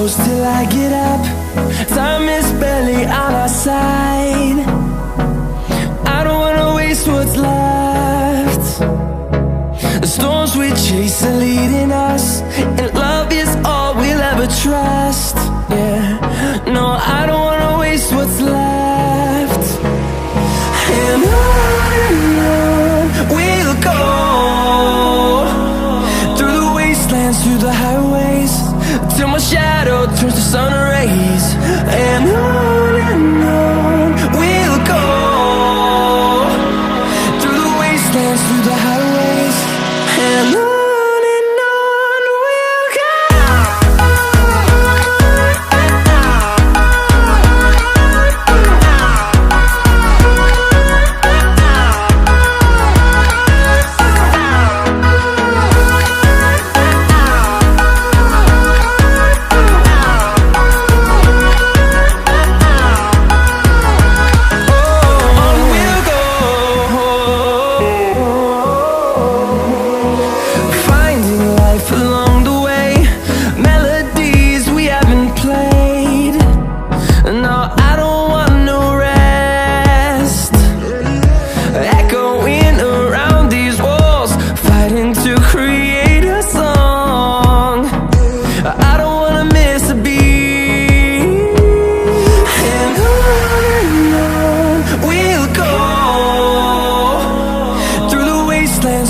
close till I get up. Time is barely on our side. I don't wanna waste what's left. The storms we chase are leading us, and love is all we'll ever trust. Yeah, no, I don't wanna waste what's left. And on we'll go, through the wastelands, through the highways, till my shadow turns to sun rays. And on we'll go, through the wastelands, through the highways, and on we'll go.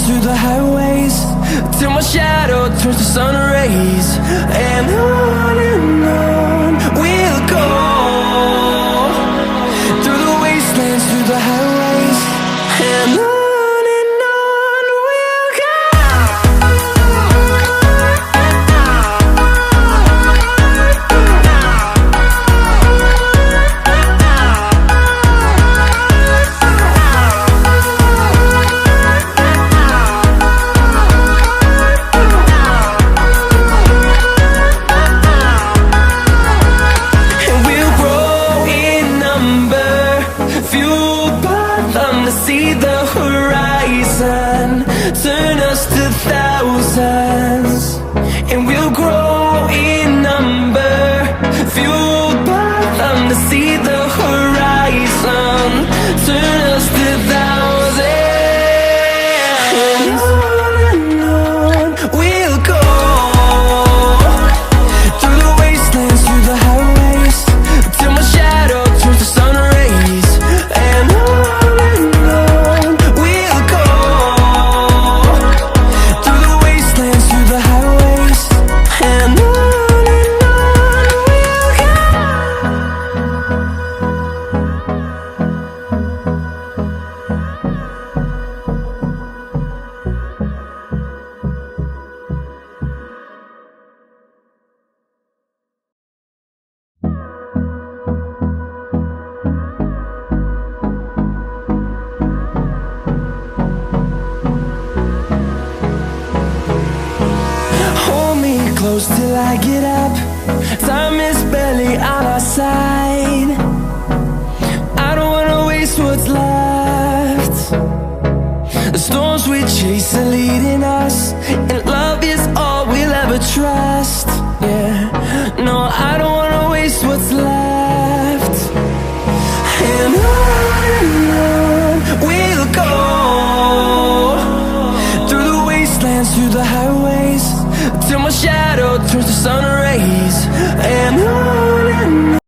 Through the highways, till my shadow turns to sun rays. And on we'll go, through the wastelands, through the highways, and on we'll go. See the horizon, turn us to thousands, and we'll grow in number, fueled by them. To see the horizon, turn us to thousands, and on we'll go, through the wastelands, through the highways, till my shadow turns to sun rays. And close till I get up. Time is barely on our side. I don't wanna waste what's left. The storms we chase are leading us, and love is all we'll ever trust. Yeah, no, I don't wanna waste what's left. And on we'll go, through the wastelands, through the highways, till my shadow turns to sun rays. And